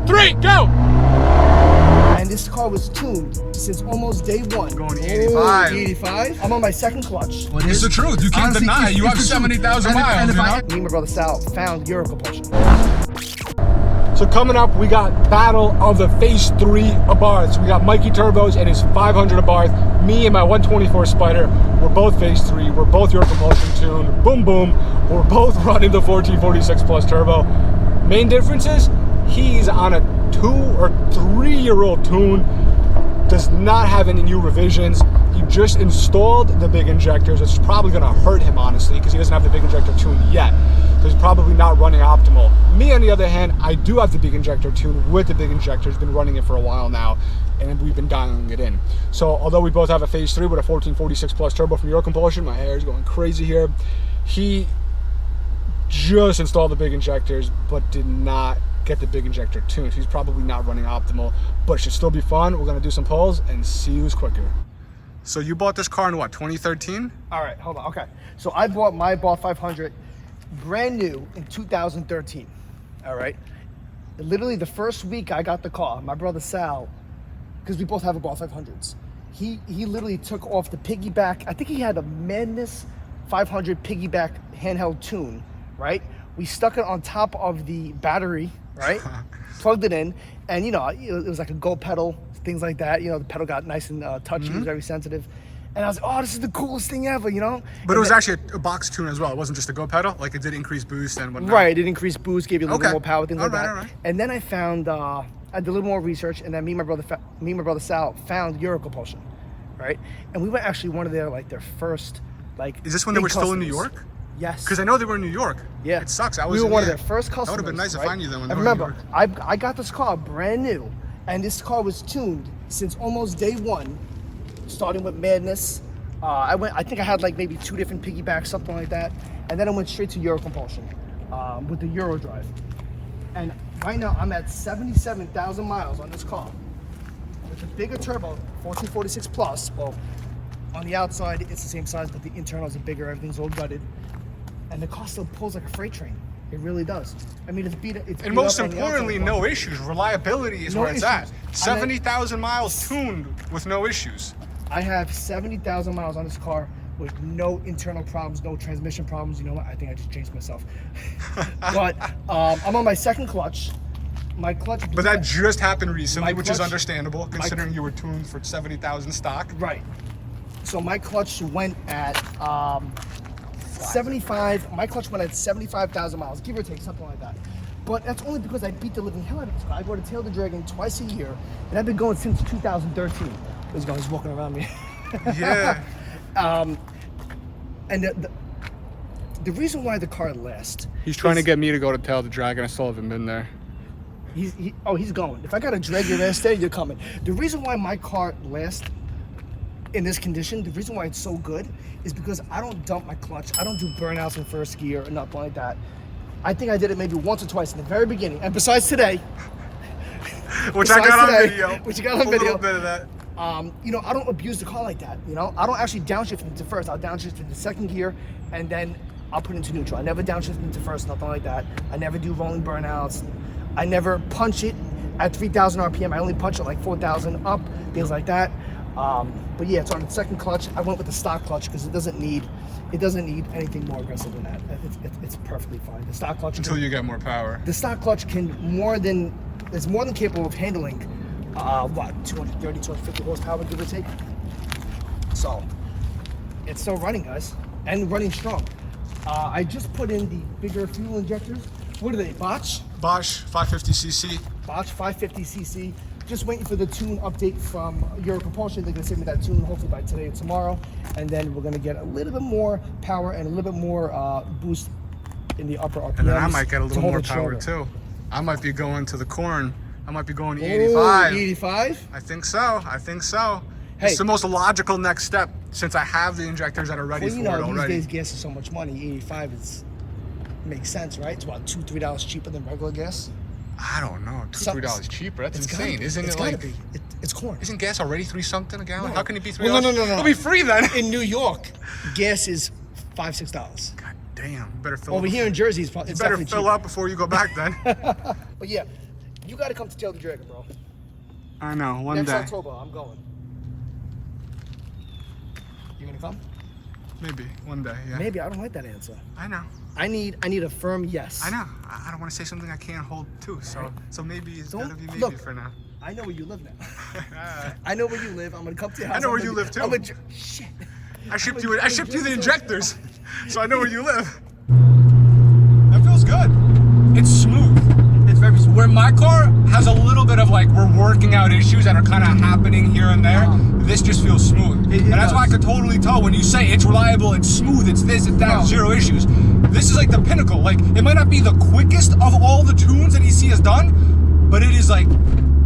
3, go! And this car was tuned since almost day one. Going 85. 85. I'm on my second clutch. Well, it's the truth. You can't deny. You have 70,000 miles. Me and my brother Sal found Eurocompulsion. So coming up, we got battle of the Phase 3 Abarths. We got Mikey Turbos and his 500 Abarth. Me and my 124 Spider. We're both Phase 3. We're both Eurocompulsion tuned. Boom, boom. We're both running the 1446 Plus Turbo. Main difference is he's on a 2 or 3-year-old tune. Does not have any new revisions. He just installed the big injectors. It's probably going to hurt him, honestly, because he doesn't have the big injector tune yet. So he's probably not running optimal. Me, on the other hand, I do have the big injector tune with the big injectors. Been running it for a while now, and we've been dialing it in. So although we both have a Phase 3 with a 1446 Plus Turbo from Eurocompulsion, my hair is going crazy here. He just installed the big injectors, but did not get the big injector tune. So he's probably not running optimal, but it should still be fun. We're gonna do some polls and see who's quicker. So you bought this car in what, 2013? All right, hold on. Okay, so I bought my Abarth 500 brand new in 2013. All right, literally the first week I got the car, my brother Sal, because we both have Abarth 500s, he literally took off the piggyback. I think he had a Madness 500 piggyback handheld tune, right? We stuck it on top of the battery, right? Plugged it in, and you know, it was like a gold pedal, things like that. You know, the pedal got nice and touchy. It was very sensitive. And I was like, oh, this is the coolest thing ever, you know? But it was actually a box tune as well. It wasn't just a go pedal. Like, it did increase boost and whatnot. Right, it did increase boost, gave you a little bit more power, things like that. All right. And then I found, I did a little more research, and then me and my brother Sal found Eurocompulsion, right? And we were actually one of their first, like, is this when they were still in New York? Yes. Because I know they were in New York. Yeah. It sucks. We were one of their first customers. That would have been nice to find you then when they and were in New remember, York. I got this car brand new, and this car was tuned since almost day one, starting with Madness. I think I had like maybe 2 different piggybacks, something like that. And then I went straight to Eurocompulsion with the Euro drive. And right now I'm at 77,000 miles on this car. With the bigger turbo, 1446 Plus. Well, on the outside, it's the same size, but the internals are bigger, everything's all gutted. And the car still pulls like a freight train. It really does. I mean, it's beat and most importantly, no issues. Reliability is where it's at. 70,000 miles tuned with no issues. I have 70,000 miles on this car with no internal problems, no transmission problems. You know what? I think I just changed myself. But I'm on my second clutch. My clutch. But that just happened recently, which is understandable considering you were tuned for 70,000 stock. Right. So my clutch went at 75. My clutch went at 75,000 miles, give or take, something like that. But that's only because I beat the living hell out of this car. I go to Tail the Dragon twice a year, and I've been going since 2013. This guy's walking around me. Yeah. And the reason why the car lasts. He's trying to get me to go to Tail the Dragon. I still haven't been there. He's going. If I gotta drag your ass there, you're coming. The reason why my car lasts in this condition, the reason why it's so good is because I don't dump my clutch. I don't do burnouts in first gear or nothing like that. I think I did it maybe once or twice in the very beginning. And besides today, which I got on video. Which you got on video. A little bit of that. You know, I don't abuse the car like that. You know, I don't actually downshift into first. I'll downshift into second gear, and then I'll put into neutral. I never downshift into first, nothing like that. I never do rolling burnouts. I never punch it at 3,000 RPM. I only punch it like 4,000 up, things like that. But yeah, it's on the second clutch. I went with the stock clutch because it doesn't need anything more aggressive than that. It's perfectly fine. The stock clutch you get more power. The stock clutch is more than capable of handling 230, 250 horsepower, give or take. So it's still running, guys, and running strong. I just put in the bigger fuel injectors. What are they, Bosch? Bosch 550cc. Bosch 550cc. Just waiting for the tune update from Eurocompulsion. They're gonna send me that tune hopefully by today or tomorrow, and then we're gonna get a little bit more power and a little bit more boost in the upper RPMs. And then I might get a little more power too. I might be going to the corn. I might be going to 85. 85? I think so. Hey. It's the most logical next step since I have the injectors that are ready for it already. These days gas is so much money. 85 makes sense, right? It's about $2-3 cheaper than regular gas. I don't know. $2-3 cheaper? That's insane. Isn't it like... It's corn. Isn't gas already $3-something a gallon? No. How can it be $3? Well, no. It'll be free then. In New York, gas is $5-6. God damn. Better fill Over up. here in Jersey, it's better definitely fill cheaper. up before you go back then. But yeah, You got to come to Tail the Dragon, bro. I know, one Next day. October, I'm going. You gonna come? Maybe, one day, yeah. Maybe. I don't like that answer. I know. I need a firm yes. I know. I don't want to say something I can't hold too, so maybe it's gotta be maybe look, for now. I know where you live now. I know where you live. I'm gonna come to your house. I know where you live too. Shit. I shipped you the injectors, so I know where you live. That feels good. It's smooth. It's very smooth. Where my car has a little bit of like, we're working out issues that are kind of happening here and there, this just feels smooth. And that's why I could totally tell when you say it's reliable, it's smooth, it's this, it's that, zero issues. This is like the pinnacle. Like, it might not be the quickest of all the tunes that EC has done, but it is like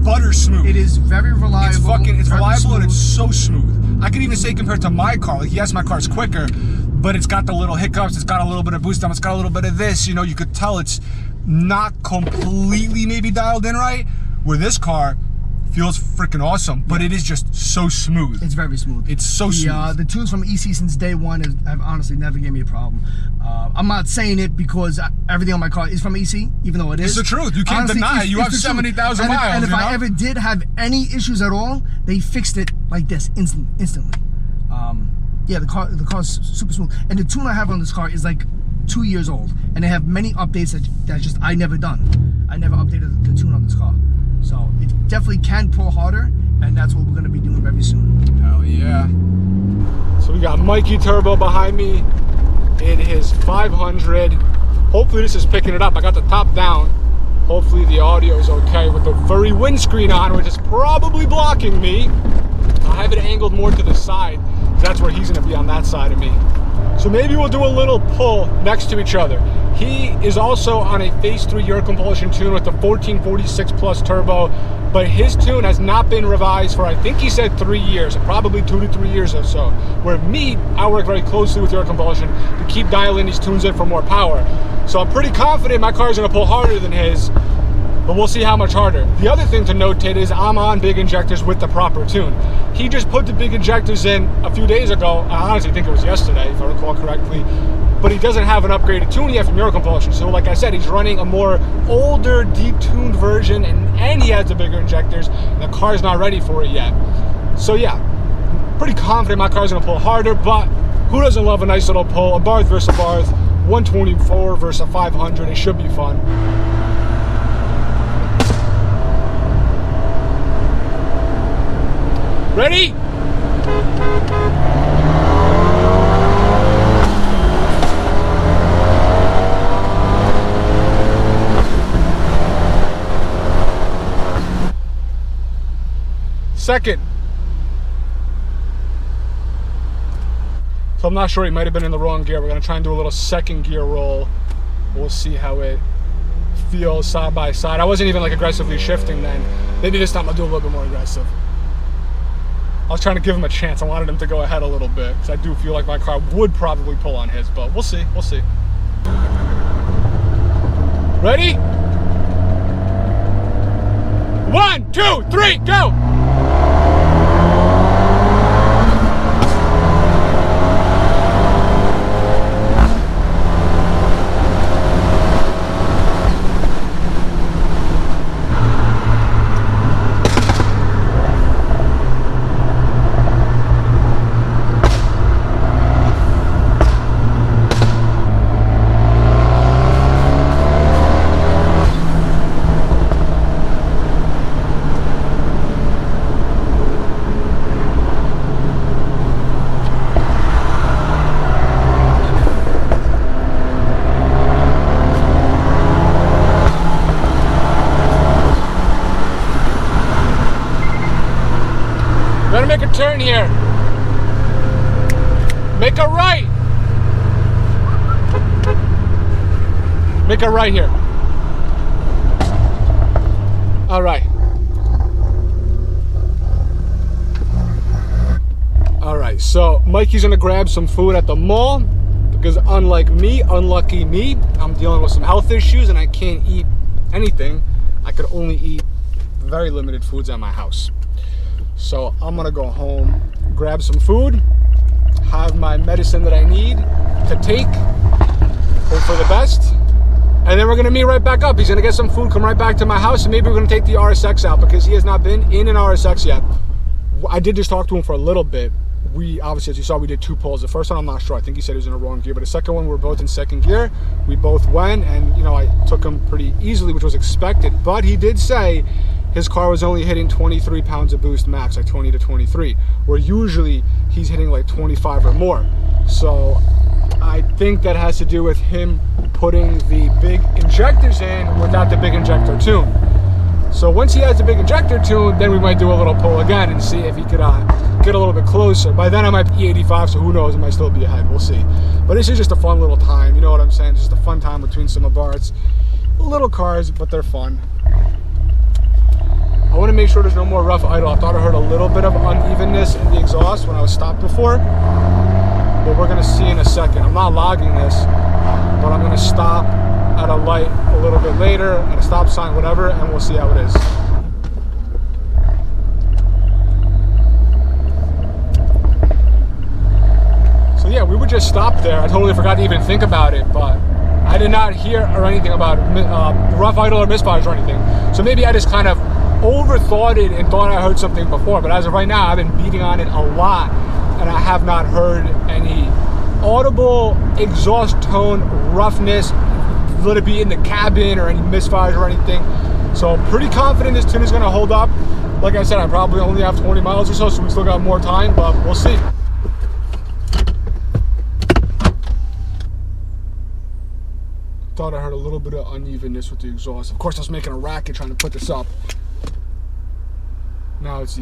butter smooth. It is very reliable. It's reliable smooth. and it's so smooth. I could even say compared to my car, like yes, my car's quicker, but it's got the little hiccups, it's got a little bit of boost down, it's got a little bit of this, you know, you could tell it's not completely maybe dialed in right, where this car feels freaking awesome, but it is just so smooth. It's very smooth. It's so smooth. The tunes from EC since day one have honestly never gave me a problem. I'm not saying it because everything on my car is from EC, even though it is. It's the truth. You can't deny it. You have 70,000 miles. And if I ever did have any issues at all, they fixed it like this instantly. Yeah, the car's super smooth. And the tune I have on this car is like 2 years old, and they have many updates that just I never done. I never updated the tune on this car, so it definitely can pull harder, and that's what we're gonna be doing very soon. Hell yeah! So we got Mikey Turbo behind me in his 500. Hopefully this is picking it up. I got the top down. Hopefully the audio is okay with the furry windscreen on, which is probably blocking me. I have it angled more to the side. That's where he's gonna be, on that side of me. So maybe we'll do a little pull next to each other. He is also on a Phase 3 Eurocompulsion tune with the 1446 plus turbo, but his tune has not been revised for, I think he said 3 years, probably 2 to 3 years or so. Where me, I work very closely with Eurocompulsion to keep dialing these tunes in for more power. So I'm pretty confident my car's gonna pull harder than his, but we'll see how much harder. The other thing to notate is I'm on big injectors with the proper tune. He just put the big injectors in a few days ago. I honestly think it was yesterday, if I recall correctly. But he doesn't have an upgraded tune yet from Eurocompulsion. So like I said, he's running a more older, detuned version, and he has the bigger injectors, and the car's not ready for it yet. So yeah, pretty confident my car's gonna pull harder, but who doesn't love a nice little pull? Abarth versus Abarth, 124 versus a 500, it should be fun. Ready? Second. So I'm not sure, he might have been in the wrong gear. We're gonna try and do a little second gear roll. We'll see how it feels side by side. I wasn't even like aggressively shifting then. Maybe this time I'll do a little bit more aggressive. I was trying to give him a chance. I wanted him to go ahead a little bit because I do feel like my car would probably pull on his, but we'll see, we'll see. Ready? 1, 2, 3, go! Gotta make a turn here. Make a right. Make a right here. All right. All right, so Mikey's gonna grab some food at the mall because unlike me, unlucky me, I'm dealing with some health issues and I can't eat anything. I could only eat very limited foods at my house. So I'm gonna go home, grab some food, have my medicine that I need to take, hope for the best, And then we're gonna meet right back up. He's gonna get some food, come right back to my house, and maybe we're gonna take the RSX out because he has not been in an RSX yet. I did just talk to him for a little bit. We obviously, as you saw, we did 2 pulls. The first one, I'm not sure. I think he said he was in the wrong gear. But the second one, we were both in second gear. We both went, and you know, I took him pretty easily, which was expected. But he did say his car was only hitting 23 pounds of boost max, like 20 to 23, where usually he's hitting like 25 or more. So I think that has to do with him putting the big injectors in without the big injector tune. So once he has the big injector tune, then we might do a little pull again and see if he could get a little bit closer. By then I might be 85, so who knows, it might still be ahead, we'll see. But this is just a fun little time, you know what I'm saying? It's just a fun time between some Abarths. Little cars, but they're fun. I want to make sure there's no more rough idle. I thought I heard a little bit of unevenness in the exhaust when I was stopped before, but we're gonna see in a second. I'm not logging this, but I'm gonna stop at a light a little bit later, at a stop sign, whatever, and we'll see how it is. So yeah, we would just stop there. I totally forgot to even think about it, but I did not hear or anything about rough idle or misfires or anything. So maybe I just kind of overthought it and thought I heard something before, but as of right now, I've been beating on it a lot, and I have not heard any audible exhaust tone roughness, let it be in the cabin or any misfires or anything. So I'm pretty confident this tune is going to hold up. Like I said, I probably only have 20 miles or so we still got more time, but we'll see. Thought I heard a little bit of unevenness with the exhaust. Of course, I was making a racket trying to put this up. Now it's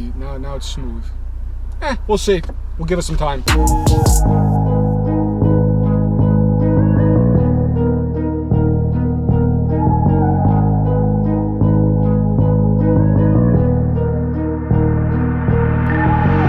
smooth. We'll see. We'll give it some time.